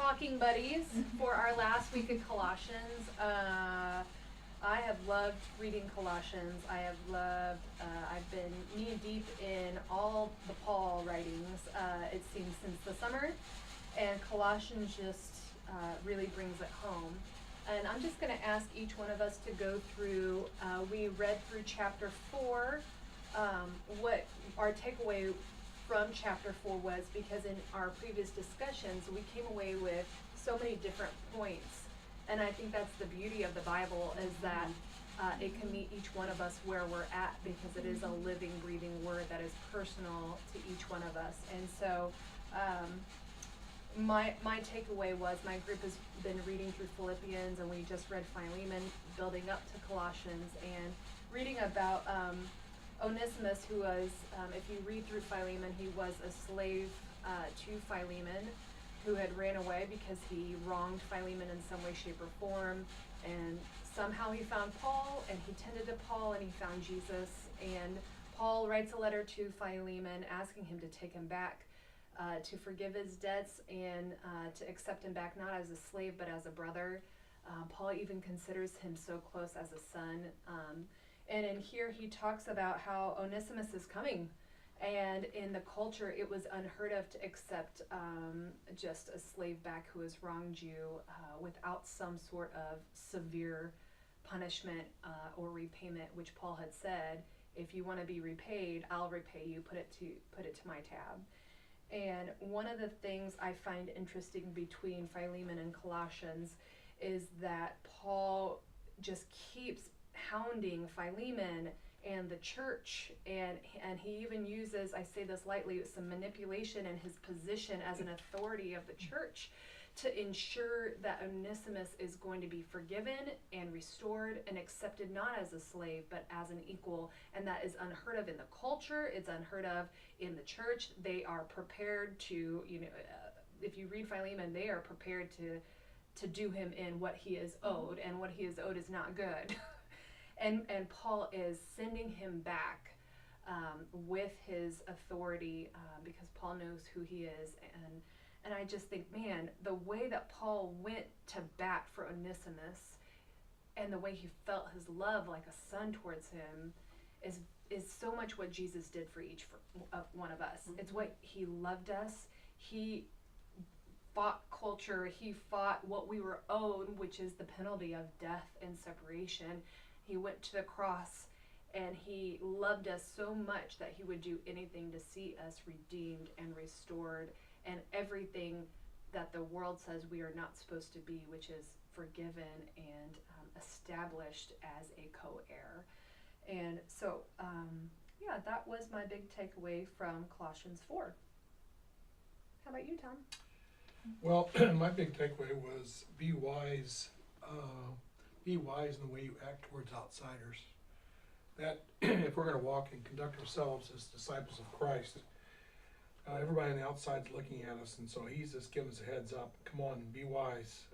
talking buddies for our last week in Colossians. I have loved reading Colossians. I've been knee deep in all the Paul writings, it seems, since the summer. And Colossians just really brings it home. And I'm just going to ask each one of us to go through, we read through chapter 4, what our takeaway from chapter 4 was, because in our previous discussions we came away with so many different points, and I think that's the beauty of the Bible, is that it can meet each one of us where we're at, because it is a living, breathing word that is personal to each one of us. And so my takeaway was, my group has been reading through Philippians, and we just read Philemon, building up to Colossians, and reading about Onesimus, who was, if you read through Philemon, he was a slave to Philemon, who had ran away because he wronged Philemon in some way, shape, or form. And somehow he found Paul, and he tended to Paul, and he found Jesus. And Paul writes a letter to Philemon asking him to take him back, to forgive his debts, and to accept him back, not as a slave, but as a brother. Paul even considers him so close as a son. And in here he talks about how Onesimus is coming, and in the culture it was unheard of to accept just a slave back who has wronged you without some sort of severe punishment or repayment, which Paul had said, if you want to be repaid, I'll repay you, put it to my tab. And one of the things I find interesting between Philemon and Colossians is that Paul just keeps hounding Philemon and the church, and he even uses, I say this lightly, some manipulation in his position as an authority of the church to ensure that Onesimus is going to be forgiven and restored and accepted, not as a slave but as an equal. And that is unheard of in the culture, it's unheard of in the church. They are prepared to, if you read Philemon, they are prepared to do him in what he is owed, and what he is owed is not good. And Paul is sending him back with his authority, because Paul knows who he is. And I just think, man, the way that Paul went to bat for Onesimus, and the way he felt his love like a son towards him, is so much what Jesus did for each one of us. It's what he loved us. He fought culture. He fought what we were owed, which is the penalty of death and separation. He went to the cross, and he loved us so much that he would do anything to see us redeemed and restored, and everything that the world says we are not supposed to be, which is forgiven and established as a co-heir. And so, that was my big takeaway from Colossians 4. How about you, Tom? Well, my big takeaway was be wise. Be wise in the way you act towards outsiders. That if we're going to walk and conduct ourselves as disciples of Christ, everybody on the outside is looking at us, and so he's just giving us a heads up. Come on, be wise.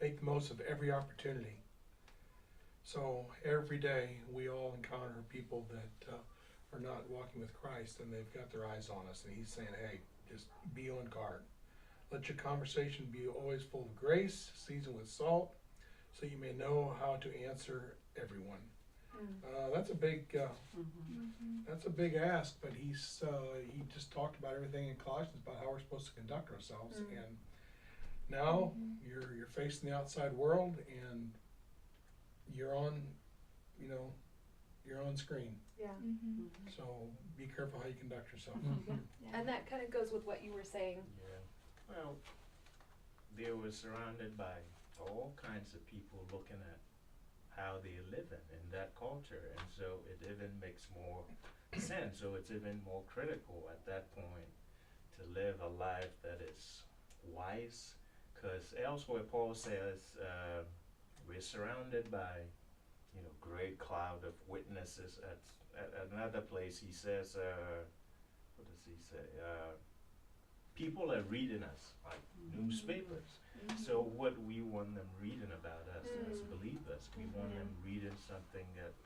Make the most of every opportunity. So every day we all encounter people that are not walking with Christ, and they've got their eyes on us, and he's saying, hey, just be on guard. Let your conversation be always full of grace, seasoned with salt, so you may know how to answer everyone. That's a big ask, but he just talked about everything in Colossians about how we're supposed to conduct ourselves. And now you're facing the outside world, and you're on screen. Yeah. So be careful how you conduct yourself. And that kind of goes with what you were saying. Yeah. Well, they were surrounded by all kinds of people looking at how they're living in that culture, and so it even makes more sense, so it's even more critical at that point to live a life that is wise, because elsewhere Paul says we're surrounded by great cloud of witnesses. At another place he says what does he say, people are reading us like newspapers. So what we want them reading about us as believers, we want them reading something that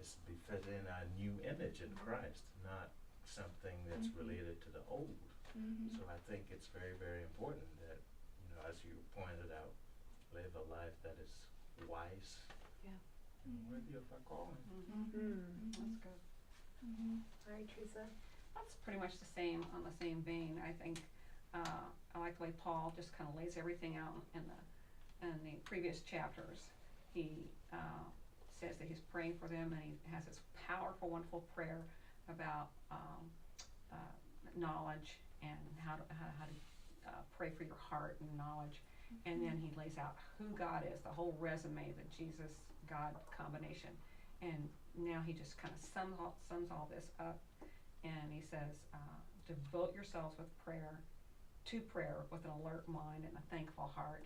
is befitting our new image in Christ, not something that's related to the old. So I think it's very, very important that live a life that is wise Yeah. and worthy of our calling. That's good. All right, Teresa. That's pretty much the same, on the same vein. I think, I like the way Paul just kind of lays everything out in the previous chapters. He says that he's praying for them, and he has this powerful, wonderful prayer about knowledge and how to pray for your heart and knowledge. And then he lays out who God is, the whole resume, the Jesus-God combination. And now he just kind of sums all this up, and he says, devote yourselves to prayer with an alert mind and a thankful heart.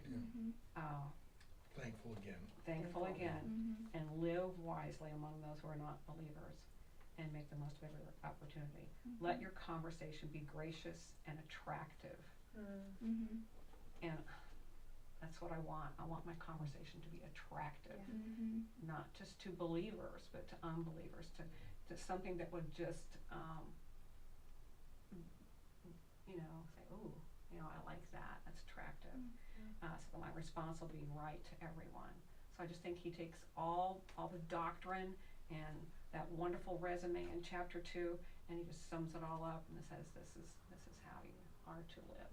Thankful again. And live wisely among those who are not believers, and make the most of every opportunity. Let your conversation be gracious and attractive. And that's what I want. I want my conversation to be attractive, not just to believers, but to unbelievers, to something that would just, say, ooh, I like that. That's attractive. So my response will be right to everyone. So I just think he takes all the doctrine and that wonderful resume in chapter 2, and he just sums it all up and says, this is how you are to live.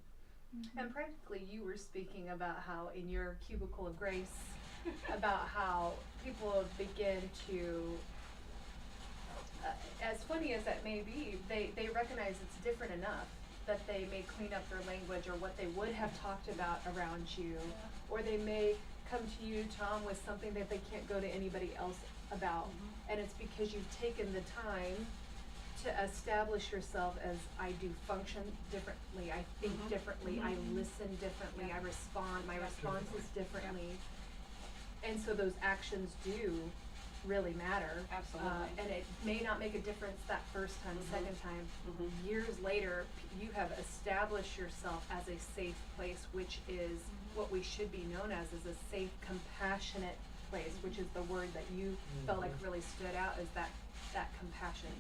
And practically you were speaking about how in your cubicle of grace, about how people begin to, as funny as that may be, they recognize it's different enough that they may clean up their language or what they would have talked about around you, or they may come to you, Tom, with something that they can't go to anybody else about. And it's because you've taken the time to establish yourself as, I do function differently, I think differently, I listen differently, I respond, my response is differently. And so those actions do really matter. Absolutely. And it may not make a difference that first time, second time. Years later, you have established yourself as a safe place, which is what we should be known as a safe, compassionate place, which is the word that you felt like really stood out, is that compassion.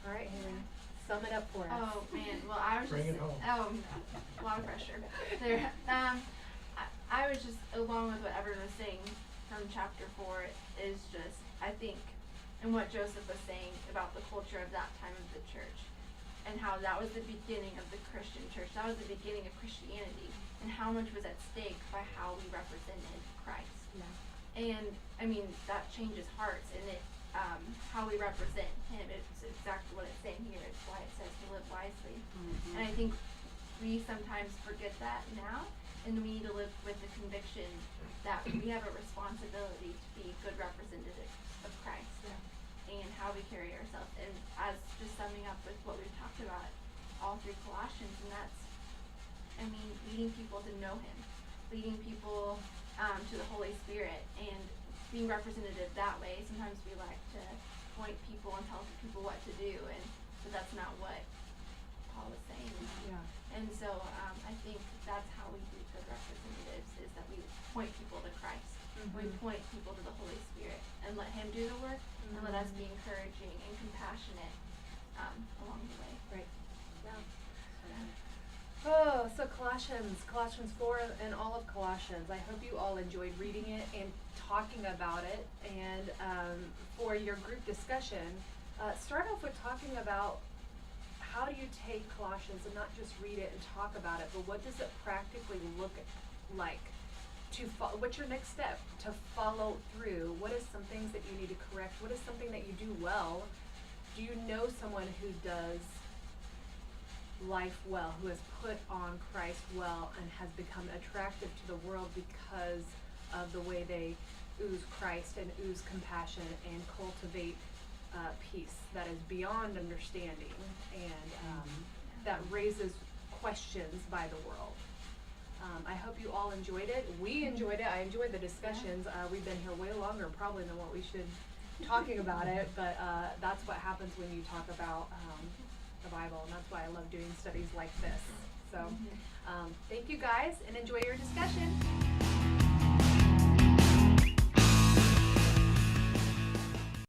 All right, Haley, sum it up for us. Oh man, well I was Bring just it home. a lot of pressure there. I was just, along with what everyone was saying from chapter 4, is just, I think, and what Joseph was saying about the culture of that time of the church, and how that was the beginning of the Christian church. That was the beginning of Christianity, and how much was at stake by how we represented Christ. And I mean, that changes hearts, and it how we represent him. It's exactly what it's saying here. It's why it says to live wisely. And I think we sometimes forget that now, and we need to live with the conviction that we have a responsibility to be good representatives of Christ and how we carry ourselves. And as just summing up with what we've talked about all through Colossians, and that's, I mean, leading people to know him, leading people to the Holy Spirit, and being representative that way. Sometimes we like to point people and tell people what to do, but that's not what Paul was saying. And so I think that's how we be good representatives, is that we point people to Christ. We point people to the Holy Spirit and let him do the work, and let us be encouraging and compassionate along the way. Right. Oh, so Colossians 4 and all of Colossians. I hope you all enjoyed reading it and talking about it. And for your group discussion, start off with talking about how do you take Colossians and not just read it and talk about it, but what does it practically look like? What's your next step to follow through? What is some things that you need to correct? What is something that you do well? Do you know someone who does life well, who has put on Christ well, and has become attractive to the world because of the way they ooze Christ and ooze compassion and cultivate peace that is beyond understanding, and that raises questions by the world. I hope you all enjoyed it. We enjoyed it. I enjoyed the discussions. We've been here way longer probably than what we should talking about it, but that's what happens when you talk about the Bible, and that's why I love doing studies like this. So thank you guys, and enjoy your discussion.